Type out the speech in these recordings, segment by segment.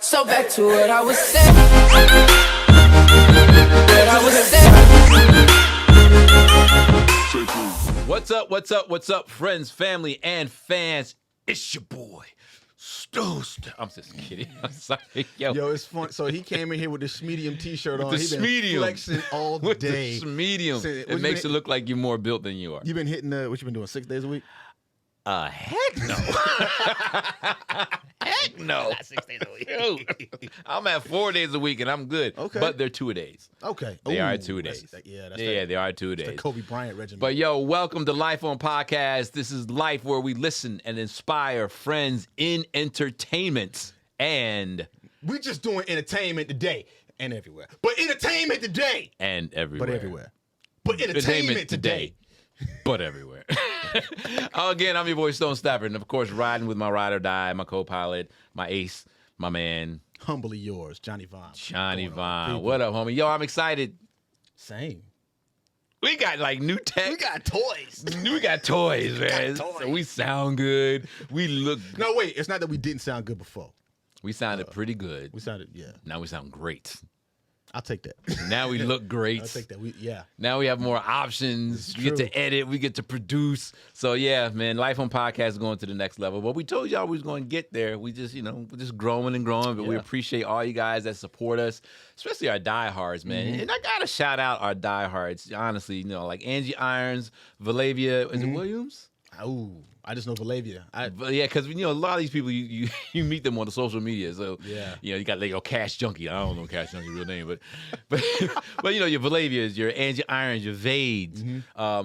So back to what I was saying. What I was saying. What's up, friends, family, and fans? It's your boy, Stost. I'm just kidding. I'm sorry. Yo, it's fun. So he came in here with this medium T-shirt on. He's been flexing all with day. The medium. It makes it look like you're more built than you are. You've been hitting what you been doing 6 days a week? Heck no. Heck no. Not 6 days a week. I'm at 4 days a week and I'm good. Okay. But they're 2 days. Okay. They are 2 days. They are 2 days. The Kobe Bryant regimen. But yo, welcome to Life on Podcast. This is Life where we listen and inspire friends in entertainment. And we just doing entertainment today and everywhere. But entertainment today. And everywhere. But everywhere. But entertainment today. But everywhere. Again, I'm your boy Stone Stafford, and of course, riding with my ride or die, my co-pilot, my ace, my man. Humbly yours, Johnny Vaughn. Johnny Vaughn. What up, homie? Yo, I'm excited. Same. We got like new tech. We got toys. We got toys, man. So we sound good. We look. No, wait. It's not that we didn't sound good before. We sounded pretty good. We sounded, yeah. Now we sound great. I'll take that. Now we look great. I'll take that. Yeah. Now we have more options. We get to edit. We get to produce. So yeah, man, Life on Podcast is going to the next level. But we told y'all we was going to get there. We just, we're just growing and growing. But we appreciate all you guys that support us, especially our diehards, man. Mm-hmm. And I gotta shout out our diehards. Honestly, like Angie Irons, Valavia, is it Williams? Oh, I just know Valavia. Yeah, because a lot of these people you meet them on the social media. So yeah, you got like your Cash Junkie. I don't know Cash Junkie's real name, but your Valavias, your Angie Irons, your Vades,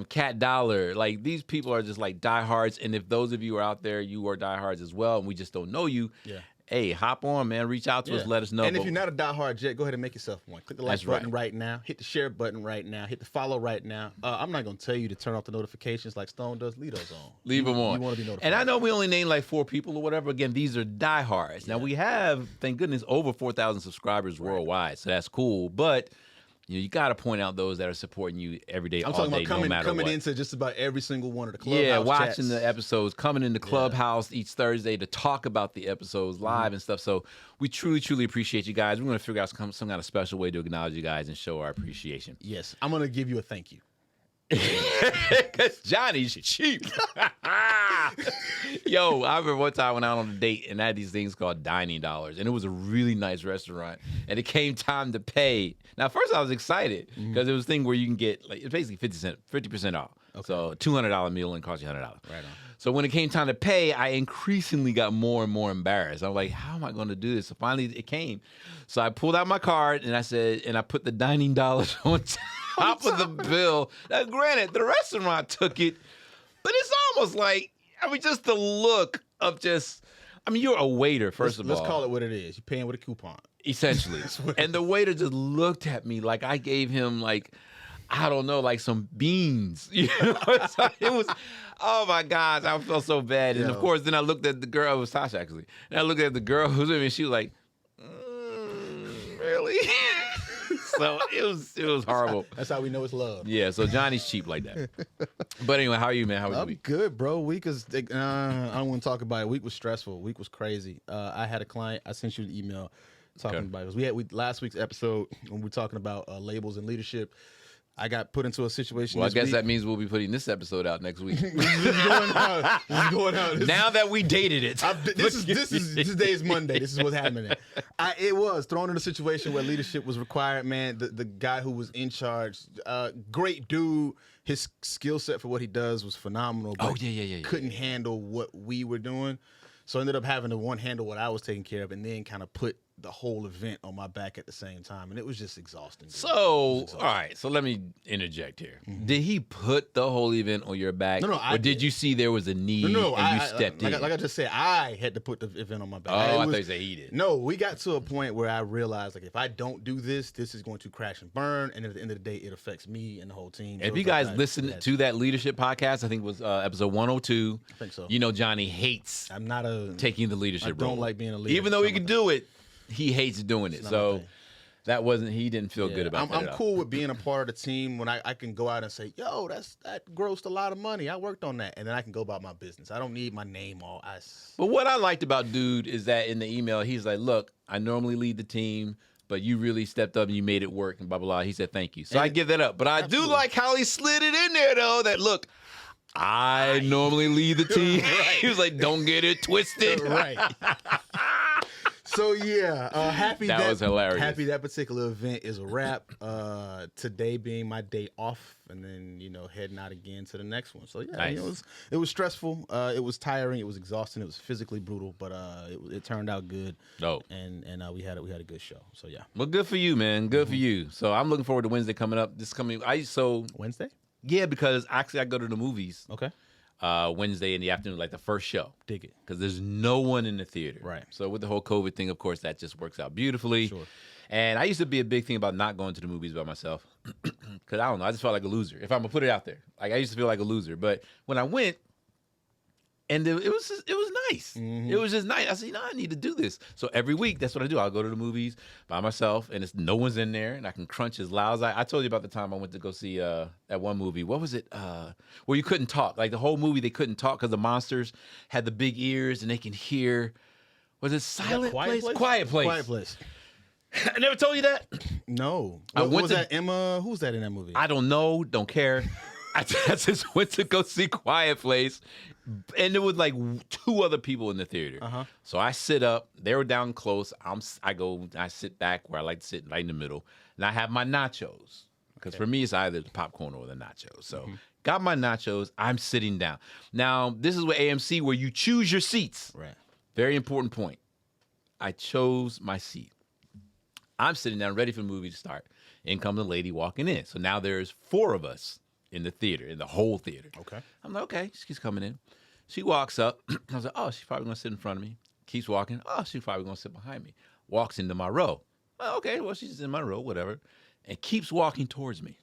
Cat Dollar. Like these people are just like diehards. And if those of you are out there, you are diehards as well, and we just don't know you. Yeah. Hey, hop on, man. Reach out to us. Let us know. And if you're not a diehard yet, go ahead and make yourself one. Click the like button right now. Hit the share button right now. Hit the follow right now. I'm not going to tell you to turn off the notifications like Stone does. Leave those on. Leave them on. You want to be notified. And I know we only named like 4 people or whatever. Again, these are diehards. Now, we have, thank goodness, over 4,000 subscribers worldwide. So that's cool. But you got to point out those that are supporting you every day, all day, no matter coming what. into just about every single one of the Clubhouse Yeah, watching chats. the episodes, coming into Clubhouse each Thursday to talk about the episodes live and stuff. So we truly, truly appreciate you guys. We're going to figure out some kind of special way to acknowledge you guys and show our appreciation. Yes, I'm going to give you a thank you. Because Johnny's cheap. Yo, I remember one time I went out on a date and I had these things called dining dollars, and it was a really nice restaurant. And it came time to pay. Now, first I was excited because it was a thing where you can get it's basically 50% off. Okay. So $200 meal and cost you $100. Right on. So when it came time to pay, I increasingly got more and more embarrassed. I'm like, how am I going to do this? So finally it came. So I pulled out my card and I put the dining dollars on top of the bill. Now, granted, the restaurant took it, but it's almost like, just the look of you're a waiter, first of all. Let's call it what it is. You're paying with a coupon. Essentially. And the waiter just looked at me like I gave him I don't know, some beans. It was, oh my gosh, I felt so bad. And of course, then I looked at the girl, it was Tasha actually. And I looked at the girl who was with me and she was like, really? So it was horrible. That's how we know it's love. Yeah, so Johnny's cheap like that. But anyway, how are you, man? How was your week? I'm good, bro. Week is, I don't want to talk about it. Week was stressful. Week was crazy. I had a client. I sent you an email talking about it. We last week's episode when we were talking about labels and leadership. I got put into a situation. Well, I guess that means we'll be putting this episode out next week. This is going out. Now that we dated it. This day is Monday. This is what's happening. It was thrown in a situation where leadership was required, man. The guy who was in charge, great dude. His skill set for what he does was phenomenal. But couldn't handle what we were doing. So I ended up having to handle what I was taking care of and then kind of put the whole event on my back at the same time. And it was just exhausting. So, all right. So let me interject here. Mm-hmm. Did he put the whole event on your back? No, or did you see there was a need and you stepped in? Like I just said, I had to put the event on my back. I thought you said he did. No, we got to a point where I realized, if I don't do this, this is going to crash and burn. And at the end of the day, it affects me and the whole team. If you guys listened to that leadership podcast, I think it was episode 102. I think so. Johnny hates taking the leadership role. I don't like being a leader. Even though he can do it, he hates doing it. So That wasn't. He didn't feel good about that. I'm cool with being a part of the team when I can go out and say, yo, that grossed a lot of money. I worked on that. And then I can go about my business. I don't need my name all. But what I liked about Dude is that in the email, he's like, look, I normally lead the team, but you really stepped up and you made it work and blah, blah, blah. He said, thank you. So I give that up. But I do like how he slid it in there, though, that, look, I normally lead the team. He was like, don't get it twisted. Right. So happy that was hilarious. Happy that particular event is a wrap. Today being my day off, and then heading out again to the next one. So nice. It was stressful. It was tiring. It was exhausting. It was physically brutal, but it turned out good. Dope. And we had a good show. So yeah. Well, good for you, man. Good for you. So I'm looking forward to Wednesday coming up. Wednesday. Yeah, because actually I go to the movies. Okay. Wednesday in the afternoon, like the first show. Dig it. Because there's no one in the theater. Right. So with the whole COVID thing, of course, that just works out beautifully. Sure. And I used to be a big thing about not going to the movies by myself. Because I don't know, I just felt like a loser. If I'm going to put it out there. Like I used to feel like a loser. But when I went, and it was nice. Mm-hmm. It was just nice. I said, I need to do this. So every week, that's what I do. I'll go to the movies by myself, and no one's in there, and I can crunch as loud as I told you about the time I went to go see that one movie. What was it? Where you couldn't talk. Like the whole movie, they couldn't talk because the monsters had the big ears, and they can hear. Was it Silent Place? Quiet Place. Quiet Place. I never told you that? No. I What went was to- that? Emma? Who's that in that movie? I don't know. Don't care. I just went to go see Quiet Place, and there was like two other people in the theater. Uh-huh. So I sit up. They were down close. I sit back where I like to sit, right in the middle, and I have my nachos. Because for me, it's either the popcorn or the nachos. So got my nachos. I'm sitting down. Now, this is with AMC where you choose your seats. Right. Very important point. I chose my seat. I'm sitting down ready for the movie to start. In comes a lady walking in. So now there's 4 of us in the theater, in the whole theater. Okay. I'm like, okay, she's coming in. She walks up. I was like, oh, she's probably going to sit in front of me. Keeps walking. Oh, she's probably going to sit behind me. Walks into my row. Oh, okay, well, she's in my row, whatever. And keeps walking towards me.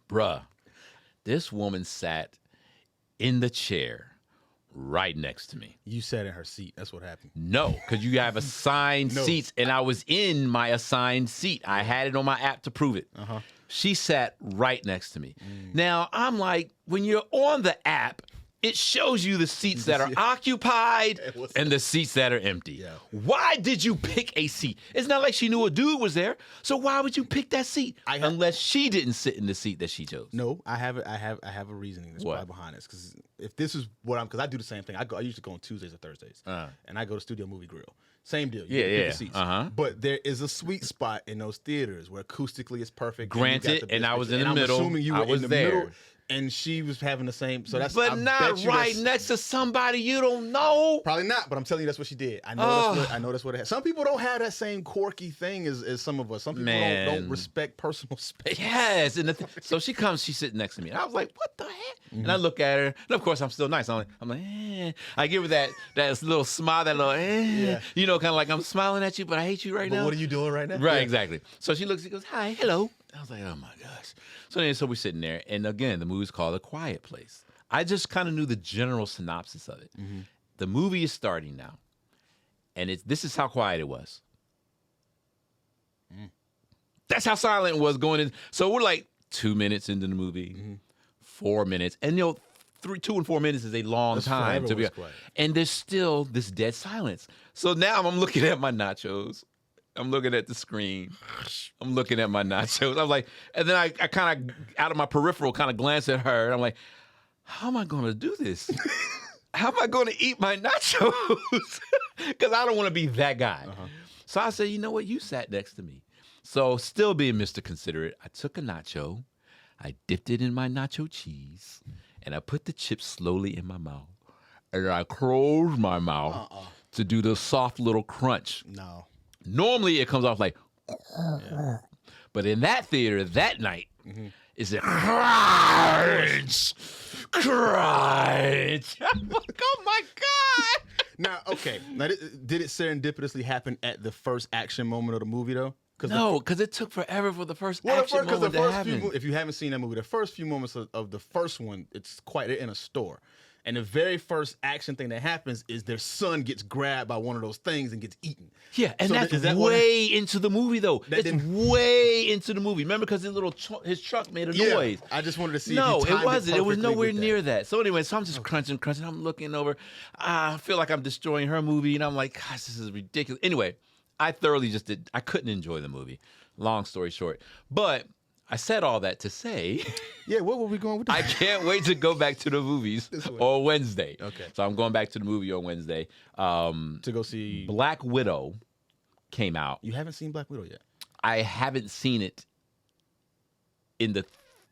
Bruh, this woman sat in the chair right next to me. You sat in her seat. That's what happened. No, because you have assigned No. seats, and I was in my assigned seat. I had it on my app to prove it. Uh-huh. She sat right next to me. Now, I'm like, when you're on the app, it shows you the seats that are occupied and the seats that are empty. Yeah. Why did you pick a seat? It's not like she knew a dude was there. So why would you pick that seat? Unless she didn't sit in the seat that she chose. No, I have a reasoning that's What? probably behind this. Because if this is because I do the same thing. I usually go on Tuesdays or Thursdays, and I go to Studio Movie Grill. Same deal. You get to pick the seats. Uh-huh. But there is a sweet spot in those theaters where acoustically it's perfect. and you got Granted, the and best I was picture. in the And middle. I'm assuming you I were was in the there. middle, and she was having the same. So that's But I not bet you right that's- next to somebody you don't know. Probably not, but I'm telling you that's what she did. I know that's what it has. Some people don't have that same quirky thing as some of us. Some people Man. don't respect personal space. Yes, and so she comes, she's sitting next to me, and I was like, "What the heck?" And I look at her, and of course I'm still nice. I'm like, eh. I give her that little smile, that little, Yeah. kind of like I'm smiling at you, but I hate you right But now. what are you doing right now? Right, Yeah. exactly. So she looks, she goes, "Hi, hello." I was like, "Oh my gosh." So we're sitting there, and again, the movie's called A Quiet Place. I just kind of knew the general synopsis of it. The movie is starting now, and this is how quiet it was. That's how silent it was going in. So we're like 2 minutes into the movie, 4 minutes, and 2 and 4 minutes is a long That's time forever to be. was quiet. And there's still this dead silence. So now I'm looking at my nachos. I'm looking at the screen. I'm looking at my nachos. I'm like, and then I kind of, out of my peripheral, kind of glance at her. And I'm like, how am I going to do this? How am I going to eat my nachos? Because I don't want to be that guy. So I said, you know what? You sat next to me. So still being Mr. Considerate, I took a nacho. I dipped it in my nacho cheese. And I put the chips slowly in my mouth. And I closed my mouth to do the soft little crunch. No. Normally it comes off like, but in that theater that night, it's a crunch, crunch. I'm like, oh my God. Now, okay. Now, did it serendipitously happen at the first action moment of the movie, though? No, because it took forever for the first action moment to happen. If you haven't seen that movie, the first few moments of the first one, they're in a store. And the very first action thing that happens is their son gets grabbed by one of those things and gets eaten. Yeah, and So that's is that way into the movie, though. That It's didn't- way into the movie. Remember, because his truck made a noise. I just wanted to see. No, if you it timed wasn't. It was perfectly nowhere with near that. So anyway, so I'm just crunching. I'm looking over. I feel like I'm destroying her movie, and I'm like, gosh, this is ridiculous. Anyway, I thoroughly just did. I couldn't enjoy the movie. Long story short, but I said all that to say, Yeah, where were we going with that? I can't wait to go back to the movies way. on Wednesday. Okay. So I'm going back to the movie on Wednesday. To go see. Black Widow came out. You haven't seen Black Widow yet I haven't seen it in the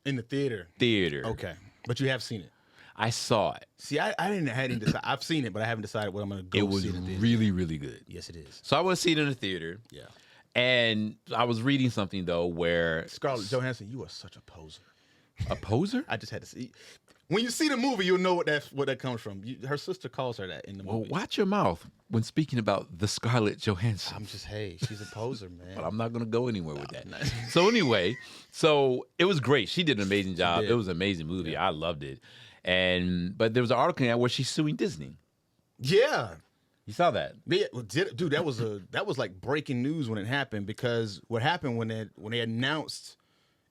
in the theater. theater. Okay, but you have seen it. I saw it. See, I hadn't decided. I've seen it, but I haven't decided what I'm going to go It was see in the theater. really, really good. Yes, it is. So I went to see it in the theater. Yeah. And I was reading something, though, where Scarlett Johansson, you are such a poser. a poser? I just had to see. When you see the movie, you'll know what that comes from. Her sister calls her that in the Well, movie. watch your mouth when speaking about the Scarlett Johansson. I'm just, hey, she's a poser, man. But I'm not going to go anywhere with that. So anyway, so it was great. She did an amazing job. did. It was an amazing movie. I loved it. But there was an article in there where she's suing Disney. Yeah. You saw that? Yeah, well, dude, that was like breaking news when it happened, because what happened when they announced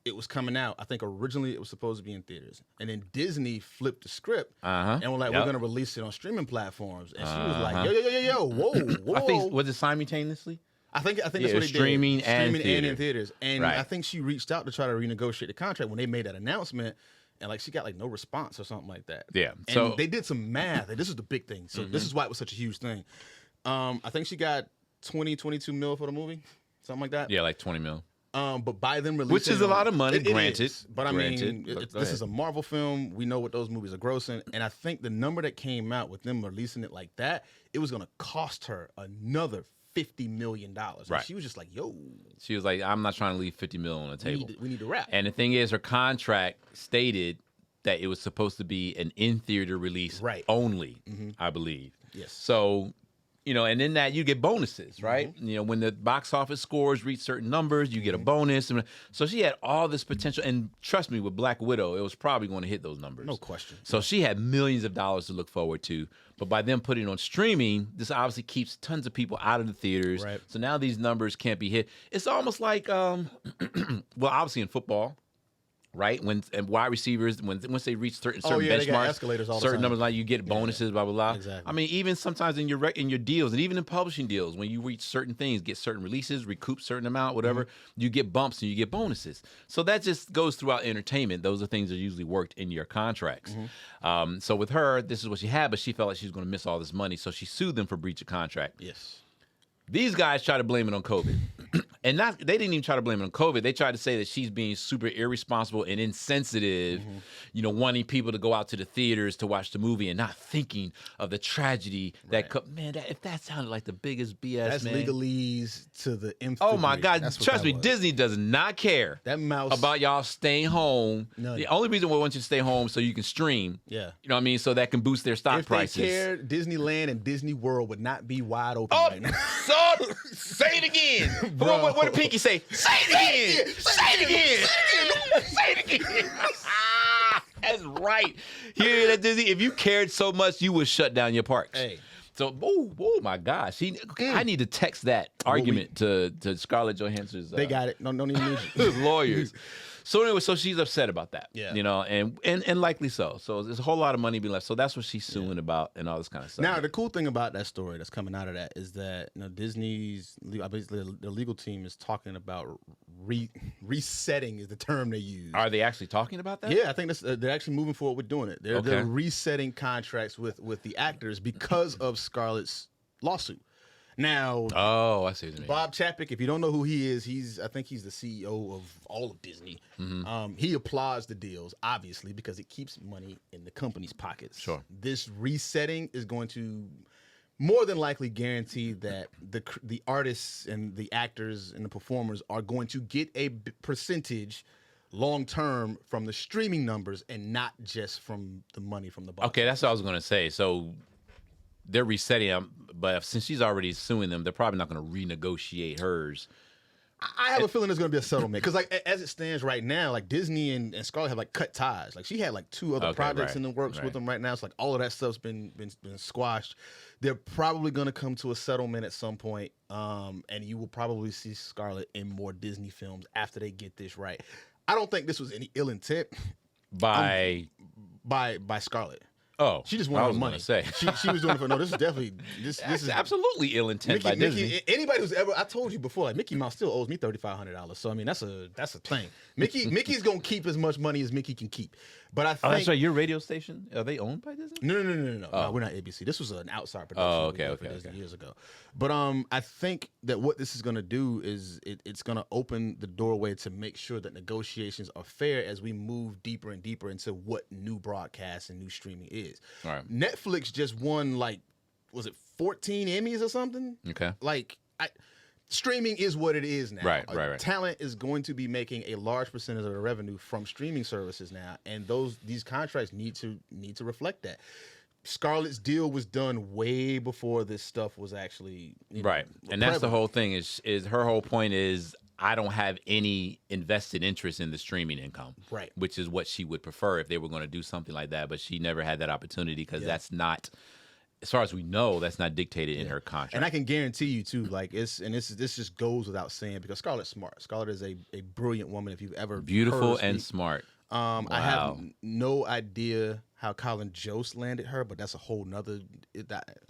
it was coming out, I think originally it was supposed to be in theaters, and then Disney flipped the script and were like, Yep. we're gonna release it on streaming platforms, and she was like, yo, whoa. I think, was it simultaneously? I think that's Yeah, what they streaming did. and Streaming and theater. in theaters, and Right. I think she reached out to try to renegotiate the contract when they made that announcement. And like she got like no response or something like that. Yeah, And so- they did some math, and this is the big thing. So this is why it was such a huge thing. I think she got 22 mil for the movie, something like that. Yeah, like 20 mil. But by them releasing, Which is a lot of money, it granted. is. But I Granted, mean, but go this ahead. is a Marvel film. We know what those movies are grossing, and I think the number that came out with them releasing it like that, it was going to cost her another $50 million. And Right. she was just like, "Yo, She was like, I'm not trying to leave 50 mil on the table. we need to wrap." And the thing is, her contract stated that it was supposed to be an in-theater release Right. only, I believe. Yes. So, and in that you get bonuses, right? When the box office scores reach certain numbers, you get a bonus. And so she had all this potential. And trust me, with Black Widow, it was probably going to hit those numbers. No question. So she had millions of dollars to look forward to. But by them putting it on streaming, this obviously keeps tons of people out of the theaters. Right. So now these numbers can't be hit. It's almost like, well, obviously in football, right? And wide receivers, once they reach certain yeah, they got benchmarks, escalators all the certain time. numbers, like you get bonuses, blah blah blah. Exactly. I mean, even sometimes in your deals, and even in publishing deals, when you reach certain things, get certain releases, recoup certain amount, whatever, you get bumps and you get bonuses. So that just goes throughout entertainment. Those are things that are usually worked in your contracts. So with her, this is what she had, but she felt like she was going to miss all this money, so she sued them for breach of contract. Yes. These guys try to blame it on COVID. And they didn't even try to blame it on COVID. They tried to say that she's being super irresponsible and insensitive, wanting people to go out to the theaters to watch the movie and not thinking of the tragedy that could. Man, if that sounded like the biggest BS, That's man. legalese to the nth Oh my degree. God! That's what Trust that me, was. Disney does not care That mouse about y'all staying home. None. The only reason we want you to stay home so you can stream. Yeah. You know what I mean? So that can boost their stock If prices. they cared, Disneyland and Disney World would not be wide open Oh, right now. so say it again. Bro. What did Pinky say? Say it again. Say it again. Say it again. That's right. You hear that, Disney? If you cared so much, you would shut down your parks. Hey. So, oh my gosh. I need to text that argument to Scarlett Johansson's. They got it. No, don't even need you. lawyers. So anyway, so she's upset about that. Yeah. And likely so. So there's a whole lot of money being left. So that's what she's suing about and all this kind of stuff. Now, the cool thing about that story that's coming out of that is that Disney's basically the legal team is talking about resetting is the term they use. Are they actually talking about that? Yeah, I think they're actually moving forward with doing it. They're Okay. resetting contracts with the actors because of Scarlett's lawsuit. Now, Oh, I see what you mean. Bob Chapek, if you don't know who he is, I think he's the CEO of all of Disney. He applauds the deals, obviously, because it keeps money in the company's pockets. Sure. This resetting is going to more than likely guarantee that the artists and the actors and the performers are going to get a percentage long term from the streaming numbers and not just from the money from the box. Okay, that's what I was going to say. So they're resetting them, but since she's already suing them, they're probably not going to renegotiate hers I have a feeling there's gonna be a settlement because, like, as it stands right now, like Disney and Scarlett have like cut ties. Like, she had like 2 other projects in the works with them right now. It's like all of that stuff's been squashed. They're probably gonna come to a settlement at some point, and you will probably see Scarlett in more Disney films after they get this right. I don't think this was any ill intent by Scarlett. Oh, she just wanted money. Say she was doing it for no. This is definitely this is absolutely ill intent by Disney. Anybody who's ever, I told you before, like Mickey Mouse still owes me $3,500. So I mean that's a thing. Mickey's gonna keep as much money as Mickey can keep. But I think that's right. Your radio station, are they owned by Disney? No. No, we're not ABC. This was an outside production. Oh, okay. Years ago. But I think that what this is gonna do is it's gonna open the doorway to make sure that negotiations are fair as we move deeper and deeper into what new broadcast and new streaming is. All right. Netflix just won was it 14 Emmys or something? Okay. Streaming is what it is now. Right. Talent is going to be making a large percentage of the revenue from streaming services now, and these contracts need to reflect that. Scarlett's deal was done way before this stuff was actually right, and that's the whole thing. Is her whole point is I don't have any invested interest in the streaming income, right? Which is what she would prefer if they were going to do something like that, but she never had that opportunity because that's not. As far as we know, that's not dictated in her contract. And I can guarantee you too, this just goes without saying because Scarlett's smart. Scarlett is a brilliant woman. If you've ever beautiful and smart. Wow. I have no idea how Colin Jost landed her, but that's a whole nother.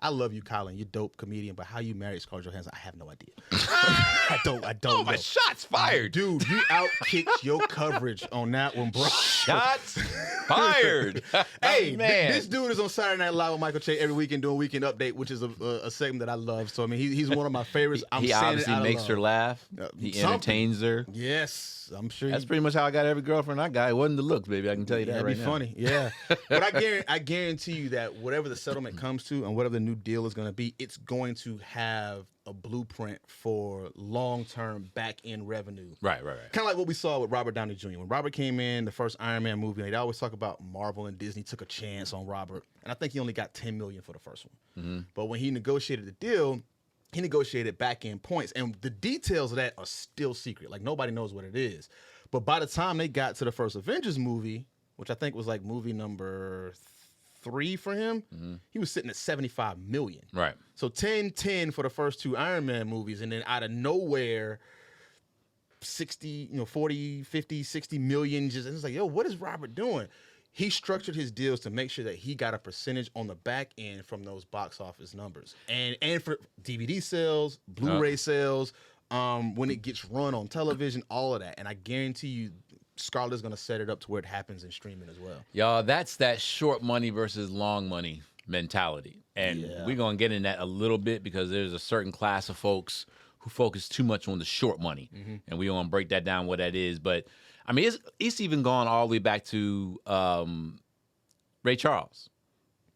I love you, Colin. You're a dope comedian, but how you married Scarlett Johansson, I have no idea. I don't know. My shots fired, dude. You outkicked your coverage on that one, bro. Shots fired. Hey, man, this dude is on Saturday Night Live with Michael Che every weekend doing Weekend Update, which is a segment that I love. So I mean, he's one of my favorites. He obviously makes her laugh. He entertains her. Yes, I'm sure. That's pretty much how I got every girlfriend I got. It wasn't the looks, baby. I can tell you that That'd right be now. funny, yeah. But I guarantee you that whatever the settlement comes to and whatever the new deal is going to be, it's going to have a blueprint for long-term back-end revenue. Right. Kind of like what we saw with Robert Downey Jr. When Robert came in, the first Iron Man movie, they always talk about Marvel and Disney took a chance on Robert, and I think he only got $10 million for the first one. Mm-hmm. But when he negotiated the deal, he negotiated back-end points, and the details of that are still secret. Like, nobody knows what it is. But by the time they got to the first Avengers movie, which I think was like movie number 3 for him, he was sitting at $75 million. Right. So 10 for the first 2 Iron Man movies, and then out of nowhere, 40, 50, 60 million. Just, and it's like, yo, what is Robert doing? He structured his deals to make sure that he got a percentage on the back end from those box office numbers, and for DVD sales, Blu-ray sales, when it gets run on television, all of that. And I guarantee you, Scarlett's going to set it up to where it happens in streaming as well. Y'all, that's that short money versus long money mentality. And we're going to get in that a little bit because there's a certain class of folks who focus too much on the short money. Mm-hmm. And we're going to break that down what that is. But, I mean, it's even gone all the way back to Ray Charles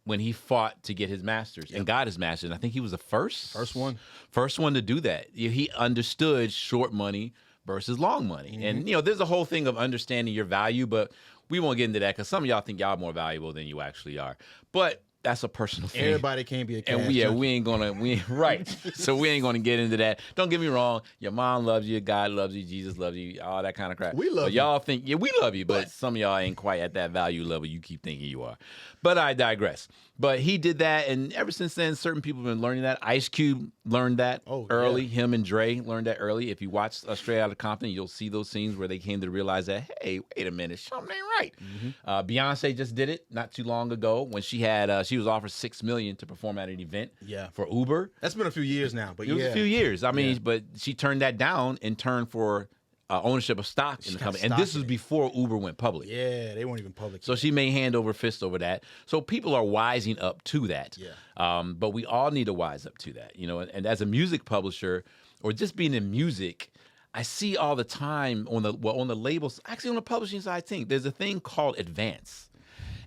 when he fought to get his master's and got his master's. And I think he was the first one to do that. He understood short money versus long money. Mm-hmm. And, there's a whole thing of understanding your value, but we won't get into that because some of y'all think y'all more valuable than you actually are. But that's a personal thing. Everybody can't be a cash and we ain't gonna right. So we ain't gonna get into that. Don't get me wrong. Your mom loves you, God loves you, Jesus loves you, all that kind of crap. We love you. Y'all think we love you, but some of y'all ain't quite at that value level you keep thinking you are. But I digress. But he did that, and ever since then, certain people have been learning that. Ice Cube learned that early. Yeah. Him and Dre learned that early. If you watch Straight Outta Compton, you'll see those scenes where they came to realize that, hey, wait a minute, something ain't right. Mm-hmm. Beyonce just did it not too long ago when she had she was offered $6 million to perform at an event for Uber. That's been a few years now, but it was a few years. I mean, but she turned that down in turn for ownership of stock in the company. And this was before Uber went public. Yeah, they weren't even public. So she may hand over fist over that. So people are wising up to that. Yeah. But we all need to wise up to that. And as a music publisher or just being in music, I see all the time on the labels, actually on the publishing side, I think there's a thing called advance.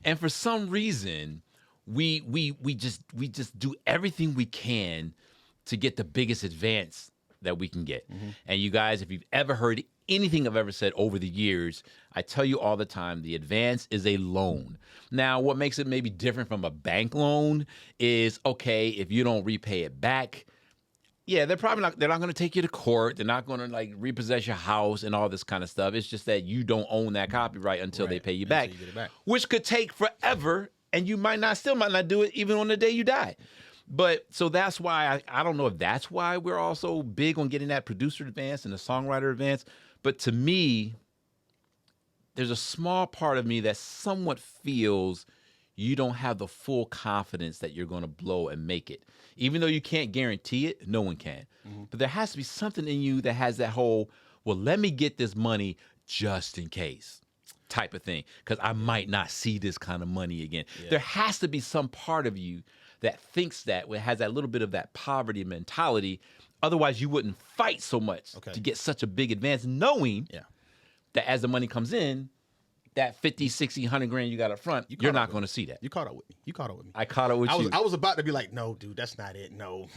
And for some reason, we just do everything we can to get the biggest advance that we can get. Mm-hmm. And you guys, if you've ever heard anything I've ever said over the years, I tell you all the time, the advance is a loan. Now, what makes it maybe different from a bank loan is, okay, if you don't repay it back, Yeah, they're not going to take you to court. They're not going to like repossess your house and all this kind of stuff. It's just that you don't own that copyright until they pay you back, you get it back, which could take forever, and you might not do it even on the day you die. But so that's why I don't know if that's why we're all so big on getting that producer advance and the songwriter advance. But to me, there's a small part of me that somewhat feels you don't have the full confidence that you're going to blow and make it. Even though you can't guarantee it, no one can. But there has to be something in you that has that whole, well, let me get this money just in case type of thing, because I might not see this kind of money again. Yeah. There has to be some part of you that thinks that, has that little bit of that poverty mentality. Otherwise, you wouldn't fight so much to get such a big advance, knowing that as the money comes in, that 50, 60, 100 grand you got up front, you're not going to see that. You caught up with me. I caught up with you. I was about to be like, no, dude, that's not it. No,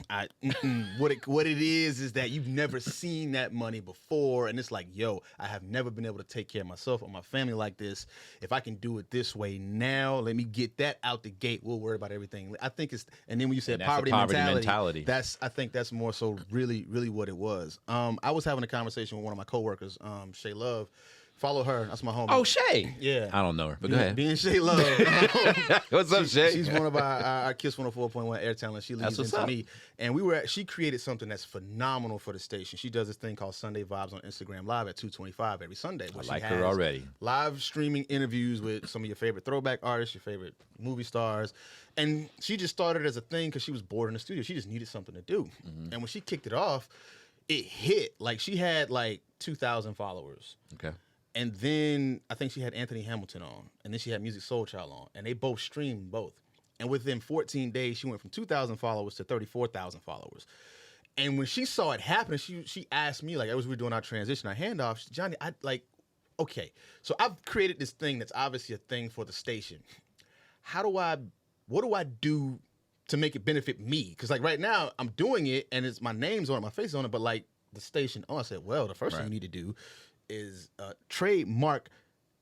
what it is that you've never seen that money before, and it's like, yo, I have never been able to take care of myself or my family like this. If I can do it this way now, let me get that out the gate. We'll worry about everything. I think it's, and then when you said poverty mentality, I think that's more so really, really what it was. I was having a conversation with one of my coworkers, Shay Love. Follow her. That's my homie. Oh, Shay. Yeah. I don't know her, but go ahead. Being Shay Love. What's up, Shay? She's one of our Kiss 104.1 air talent. She leads into me. And she created something that's phenomenal for the station. She does this thing called Sunday Vibes on Instagram Live at 2:25 every Sunday. I like her already. Live streaming interviews with some of your favorite throwback artists, your favorite movie stars. And she just started as a thing because she was bored in the studio. She just needed something to do. And when she kicked it off, it hit. Like, she had like 2,000 followers. Okay. And then I think she had Anthony Hamilton on, and then she had Music Soul Child on, and they both streamed both. And within 14 days, she went from 2,000 followers to 34,000 followers. And when she saw it happen, she asked me, like, as we were doing our transition, our handoff, she said, Johnny, okay, so I've created this thing that's obviously a thing for the station. What do I do to make it benefit me? Because, like, right now, I'm doing it, and it's my name's on it, my face is on it, but, like, the station, I said, well, the first thing you need to do is trademark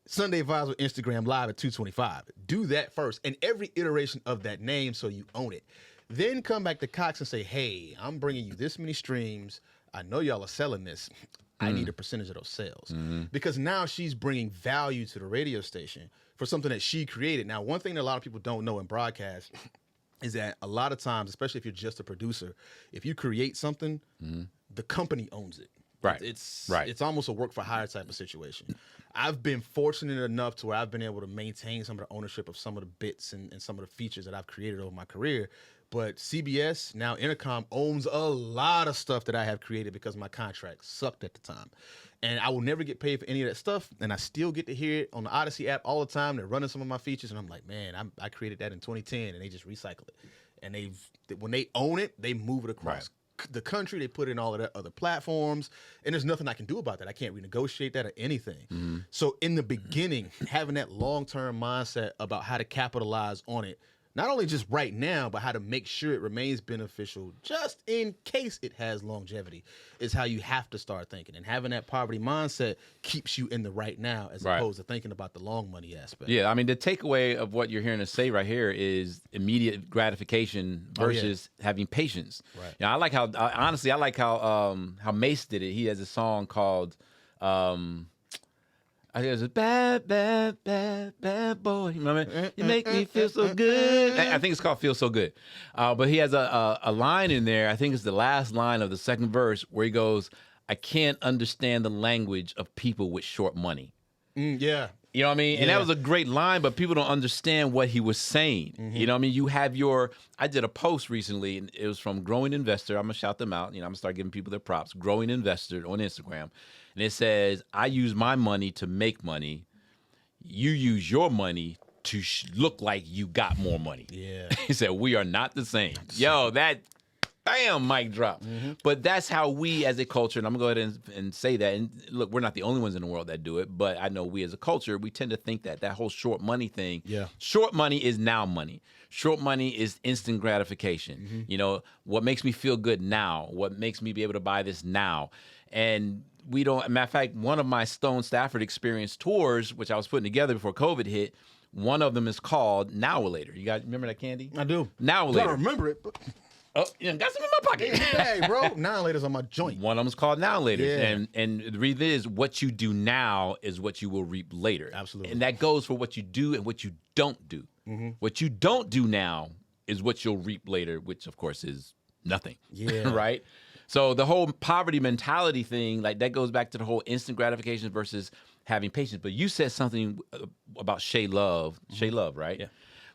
Sunday Vibes with Instagram Live at 2:25. Do that first, and every iteration of that name so you own it. Then come back to Cox and say, hey, I'm bringing you this many streams. I know y'all are selling this. I need a percentage of those sales. Because now she's bringing value to the radio station for something that she created. Now, one thing that a lot of people don't know in broadcast is that a lot of times, especially if you're just a producer, if you create something, the company owns it. Right. It's almost a work for hire type of situation. I've been fortunate enough to where I've been able to maintain some of the ownership of some of the bits and some of the features that I've created over my career. But CBS, now Intercom, owns a lot of stuff that I have created because my contract sucked at the time. And I will never get paid for any of that stuff. And I still get to hear it on the Odyssey app all the time. They're running some of my features. And I'm like, man, I created that in 2010, and they just recycle it. And when they own it, they move it across the country. They put it in all of their other platforms, and there's nothing I can do about that. I can't renegotiate that or anything. So in the beginning, having that long-term mindset about how to capitalize on it, not only just right now, but how to make sure it remains beneficial just in case it has longevity, is how you have to start thinking. And having that poverty mindset keeps you in the right now as opposed to thinking about the long money aspect. Yeah, I mean, the takeaway of what you're hearing us say right here is immediate gratification versus having patience. Right. You know, I like how Mase did it. He has a song called I think it was a bad, bad, bad, bad boy. You remember? You make me feel so good. I think it's called Feel So Good. But he has a line in there, I think it's the last line of the second verse, where he goes, I can't understand the language of people with short money. Yeah. You know what I mean? And that was a great line, but people don't understand what he was saying. You know what I mean? You have I did a post recently, and it was from Growing Investor. I'm going to shout them out. You know, I'm going to start giving people their props. Growing Investor on Instagram. And it says, I use my money to make money. You use your money to look like you got more money. Yeah. He said, we are not the same. Yo, that, bam, mic drop. But that's how we as a culture, and I'm going to go ahead and say that, and look, we're not the only ones in the world that do it, but I know we as a culture, we tend to think that whole short money thing, short money is now money. Short money is instant gratification. You know, what makes me feel good now? What makes me be able to buy this now? And we don't, matter of fact, one of my Stone Stafford Experience tours, which I was putting together before COVID hit, one of them is called Now or Later. You guys remember that, Candy? I do. Now or Later. I don't remember it, but Oh, got some in my pocket. Hey, bro, $9 on my joint. One of them's called now later. Yeah. And the reason is what you do now is what you will reap later. Absolutely. And that goes for what you do and what you don't do. What you don't do now is what you'll reap later, which of course is nothing. Yeah. Right? So the whole poverty mentality thing, like that goes back to the whole instant gratification versus having patience. But you said something about Shay Love, right? Yeah.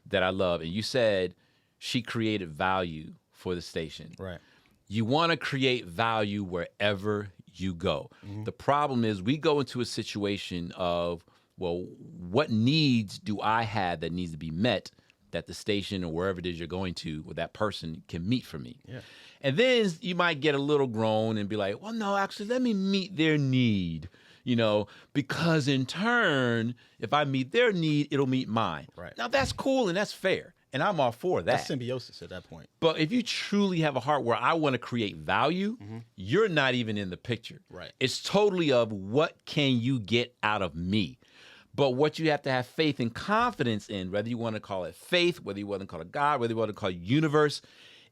That I love. And you said she created value for the station. Right. You want to create value wherever you go. The problem is we go into a situation of, well, what needs do I have that needs to be met that the station or wherever it is you're going to or that person can meet for me? Yeah. And then you might get a little grown and be like, well, no, actually, let me meet their need, because in turn, if I meet their need, it'll meet mine. Right. Now, that's cool and that's fair. And I'm all for that. That's symbiosis at that point. But if you truly have a heart where I want to create value, you're not even in the picture. Right. It's totally of what can you get out of me. But what you have to have faith and confidence in, whether you want to call it faith, whether you want to call it God, whether you want to call it universe,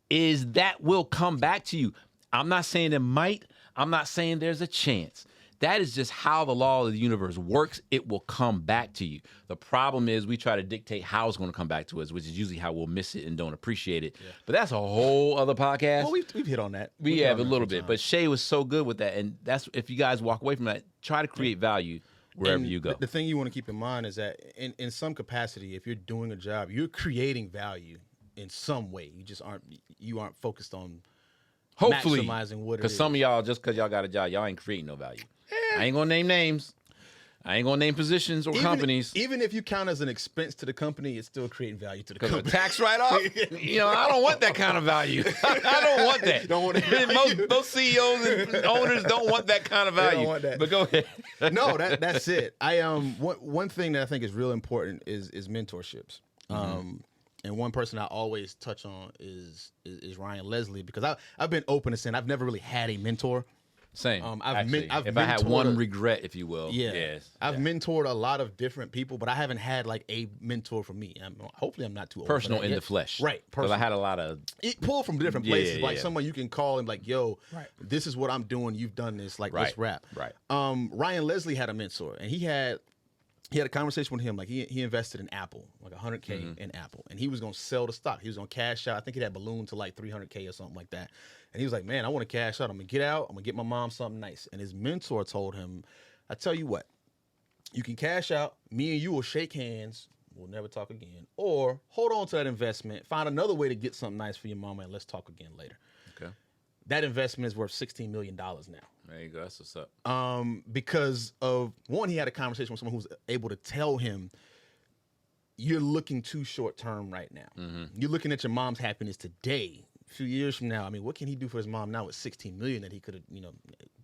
is that will come back to you. I'm not saying it might. I'm not saying there's a chance. That is just how the law of the universe works. It will come back to you. The problem is we try to dictate how it's going to come back to us, which is usually how we'll miss it and don't appreciate it. Yeah. But that's a whole other podcast. Well, we've hit on that. We have a little bit. But Shay was so good with that. And that's, if you guys walk away from that, try to create value wherever you go. The thing you want to keep in mind is that in some capacity, if you're doing a job, you're creating value in some way. You aren't focused on hopefully maximizing what it is. Because some of y'all, just because y'all got a job, y'all ain't creating no value. I ain't gonna name names. I ain't gonna name positions or companies. Even if you count as an expense to the company, it's still creating value to the Because company. a tax write-off, I don't want that kind of value. I don't want that. Don't want that. Most CEOs and owners don't want that kind of value. They don't want that. But go ahead. No, that's it. One thing that I think is real important is mentorships. And one person I always touch on is Ryan Leslie, because I've been open to saying I've never really had a mentor. Same. I've if I had one regret, if you will. Yes. I've mentored a lot of different people, but I haven't had like a mentor for me. Hopefully I'm not too old. Personal for that in yet. the flesh. Right. Because I had a lot of... It pulled from different places. Like someone you can call and like, yo, this is what I'm doing. You've done this. Like, let's rap. Right. Ryan Leslie had a mentor, and he had a conversation with him. Like he invested in Apple, like $100K in Apple, and he was gonna sell the stock. He was gonna cash out. I think it had ballooned to like $300K or something like that. And he was like, man, I want to cash out. I'm gonna get out. I'm gonna get my mom something nice. And his mentor told him, I tell you what, you can cash out. Me and you will shake hands. We'll never talk again. Or hold on to that investment. Find another way to get something nice for your mama, and let's talk again later. Okay. That investment is worth $16 million now. There you go. That's what's up. Because of one, he had a conversation with someone who was able to tell him, you're looking too short term right now. You're looking at your mom's happiness today. A few years from now, I mean, what can he do for his mom now with $16 million that he could have,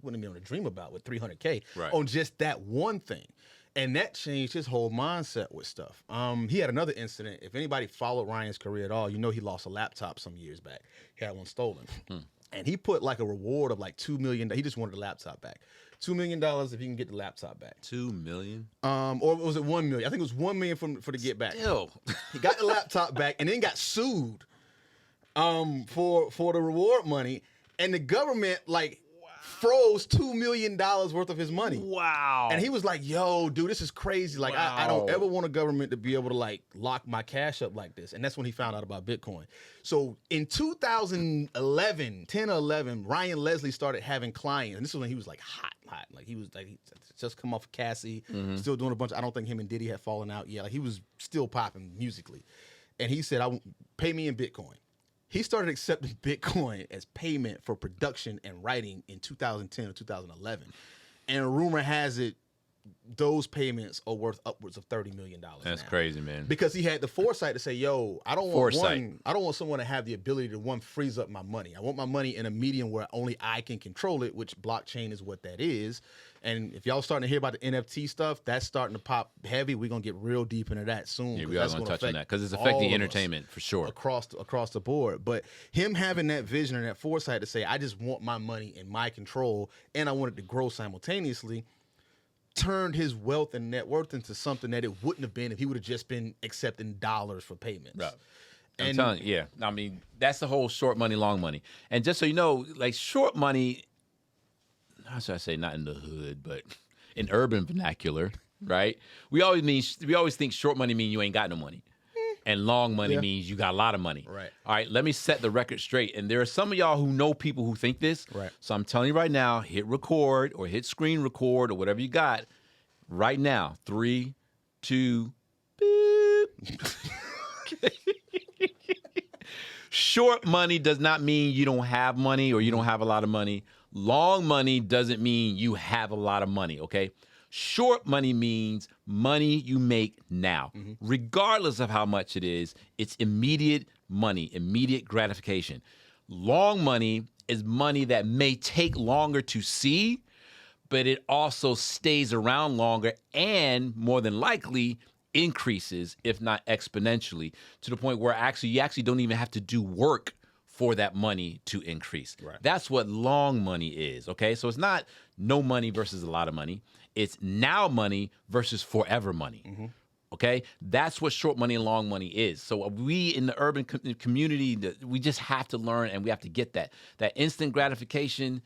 wouldn't be able to dream about with $300K on just that one thing? And that changed his whole mindset with stuff. He had another incident. If anybody followed Ryan's career at all, he lost a laptop some years back. He had one stolen. And he put like a reward of like $2 million. He just wanted the laptop back. $2 million if he can get the laptop back. $2 million? Or was it $1 million? I think it was $1 million for the get back. Still. He got the laptop back and then got sued for the reward money. And the government froze $2 million worth of his money. Wow. And he was like, yo, dude, this is crazy. Like, I don't ever want a government to be able to lock my cash up like this. And that's when he found out about Bitcoin. So in 2011, 10 or 11, Ryan Leslie started having clients. And this is when he was hot. Like he just come off of Cassie, still doing a bunch. I don't think him and Diddy had fallen out yet. Like he was still popping musically. And he said, pay me in Bitcoin. He started accepting Bitcoin as payment for production and writing in 2010 or 2011. And rumor has it, those payments are worth upwards of $30 million. That's crazy, man. Because he had the foresight to say, yo, I don't want someone to have the ability to freeze up my money. I want my money in a medium where only I can control it, which blockchain is what that is. And if y'all starting to hear about the NFT stuff, that's starting to pop heavy. We're going to get real deep into that soon. Yeah, we are going to touch on that because it's affecting entertainment for sure. Across the board. But him having that vision and that foresight to say, I just want my money in my control and I want it to grow simultaneously, turned his wealth and net worth into something that it wouldn't have been if he would have just been accepting dollars for payments. Right. I'm telling you, yeah. I mean, that's the whole short money, long money. And just so you know, like short money, how should I say, not in the hood, but in urban vernacular, right? We always think short money means you ain't got no money. And long money means you got a lot of money. Right. All right, let me set the record straight. And there are some of y'all who know people who think this. Right. So I'm telling you right now, hit record or hit screen record or whatever you got right now. 3, 2, beep. Short money does not mean you don't have money or you don't have a lot of money. Long money doesn't mean you have a lot of money, okay? Short money means money you make now. Regardless of how much it is, it's immediate money, immediate gratification. Long money is money that may take longer to see, but it also stays around longer and more than likely increases, if not exponentially, to the point where you actually don't even have to do work for that money to increase. Right. That's what long money is, okay? So it's not no money versus a lot of money. It's now money versus forever money, okay? That's what short money and long money is. So we in the urban community, we just have to learn and we have to get that instant gratification.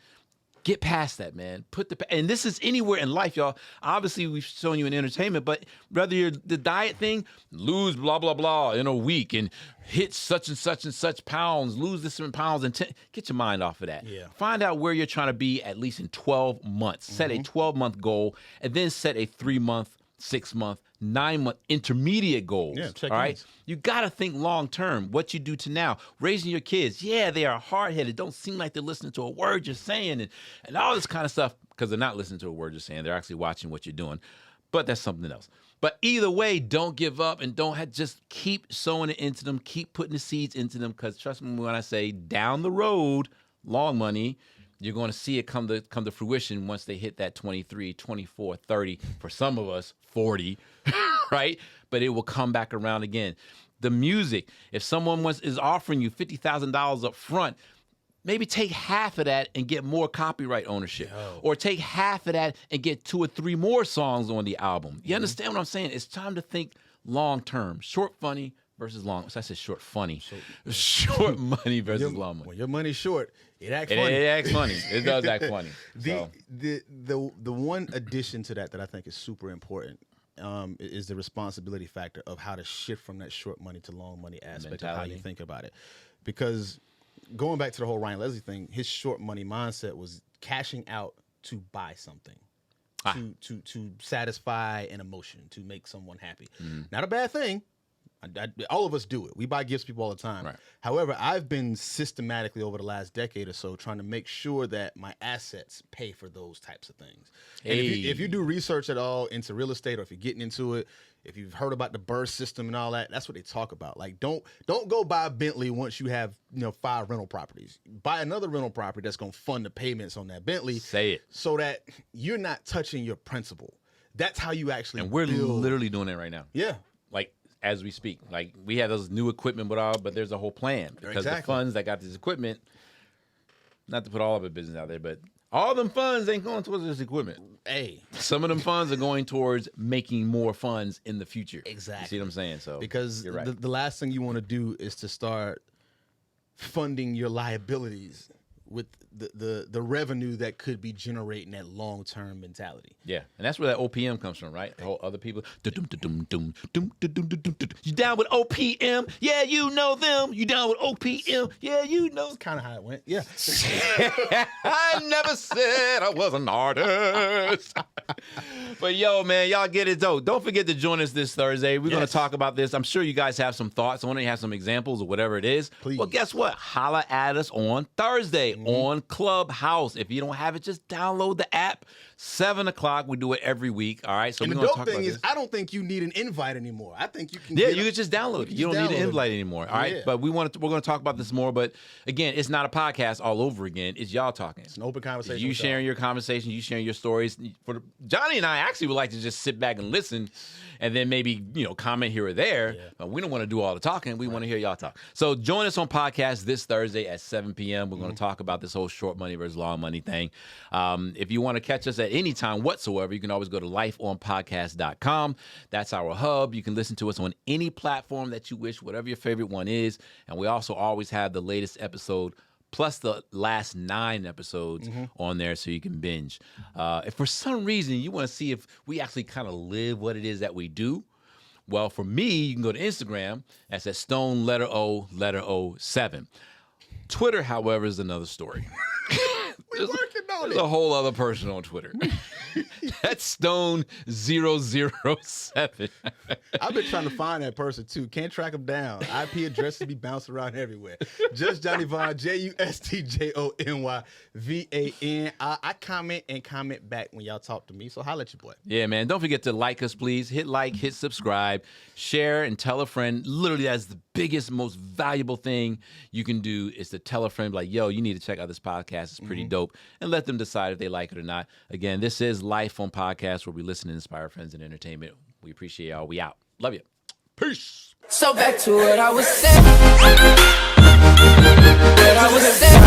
Get past that, man. And this is anywhere in life, y'all. Obviously, we've shown you in entertainment, but whether you're the diet thing, lose blah, blah, blah in a week and hit such and such pounds, lose this many pounds, and get your mind off of that. Yeah. Find out where you're trying to be at least in 12 months. Set a 12-month goal, and then set a 3-month, 6-month, 9-month intermediate goals. Yeah, check all right? ins. You got to think long term, what you do to now. Raising your kids, yeah, they are hard-headed. Don't seem like they're listening to a word you're saying and all this kind of stuff because they're not listening to a word you're saying. They're actually watching what you're doing. But that's something else. But either way, don't give up and just keep sowing it into them. Keep putting the seeds into them because trust me when I say down the road, long money, you're going to see it come to fruition once they hit that 23, 24, 30, for some of us, 40, right? But it will come back around again. The music, if someone is offering you $50,000 up front, maybe take half of that and get more copyright ownership. Or take half of that and get 2 or 3 more songs on the album. You understand what I'm saying? It's time to think long term. Short funny versus long. So I said short funny. Short money versus long money. When your money's short, it acts funny. It acts funny. It does act funny. The one addition to that I think is super important is the responsibility factor of how to shift from that short money to long money aspect of how you think about it. Because going back to the whole Ryan Leslie thing, his short money mindset was cashing out to buy something. To satisfy an emotion, to make someone happy. Not a bad thing. All of us do it. We buy gifts to people all the time. Right. However, I've been systematically over the last decade or so trying to make sure that my assets pay for those types of things. And if you do research at all into real estate, or if you're getting into it, if you've heard about the burst system and all that, that's what they talk about. Like, don't go buy a Bentley once you have 5 rental properties. Buy another rental property that's going to fund the payments on that Bentley. Say it. So that you're not touching your principal. That's how you actually And we're build. literally doing it right now. Yeah. Like, as we speak. Like, we have those new equipment, but there's a whole plan. Because the funds that got this equipment, not to put all of the business out there, but all them funds ain't going towards this equipment. Hey. Some of them funds are going towards making more funds in the future. Exactly. You see what I'm saying? So because you're right. the last thing you want to do is to start funding your liabilities with the revenue that could be generating that long-term mentality. Yeah, and that's where that OPM comes from, right? The whole other people. You down with OPM? Yeah, you know them. You down with OPM? Yeah, you know. That's kind of how it went. Yeah. I never said I was an artist. But yo, man, y'all get it though. Don't forget to join us this Thursday. We're going to talk about this. I'm sure you guys have some thoughts. I want to have some examples or whatever it is. Please. Well, guess what? Holla at us on Thursday on Clubhouse. If you don't have it, just download the app. 7 o'clock. We do it every week. All right. So And we're the going to dope talk thing about is, this. I don't think you need an invite anymore. I think you can. Yeah, you can just download it. You don't need an invite anymore. All right. Yeah. But we're going to talk about this more. But again, it's not a podcast all over again. It's y'all talking. It's an open conversation. You with sharing y'all. your conversations, you sharing your stories. Johnny and I actually would like to just sit back and listen, and then maybe comment here or there. Yeah. But we don't want to do all the talking. We want to hear y'all talk. So join us on podcast this Thursday at 7 p.m. We're going to talk about this whole short money versus long money thing. If you want to catch us at any time whatsoever, you can always go to lifeonpodcast.com. That's our hub. You can listen to us on any platform that you wish, whatever your favorite one is. And we also always have the latest episode plus the last 9 episodes on there so you can binge. If for some reason you want to see if we actually kind of live what it is that we do, well, for me, you can go to Instagram. That's at Stone letter O 7. Twitter, however, is another story. We're working on There's a whole other person on Twitter. That's Stone 007. I've been trying to find that person too. Can't track him down. IP addresses be bouncing around everywhere. Just Johnny Vaughn, JUSTJONYVAN. I comment and comment back when y'all talk to me. So holla at your boy. Yeah, man. Don't forget to like us, please. Hit like, hit subscribe, share, and tell a friend. Literally, that's the biggest, most valuable thing you can do is to tell a friend, like, yo, you need to check out this podcast. It's pretty dope. And let them decide if they like it or not. Again, this is Life on Podcast, where we listen and inspire friends and entertainment. We appreciate y'all. We out. Love you. Peace. So back to what I was saying. What I was saying.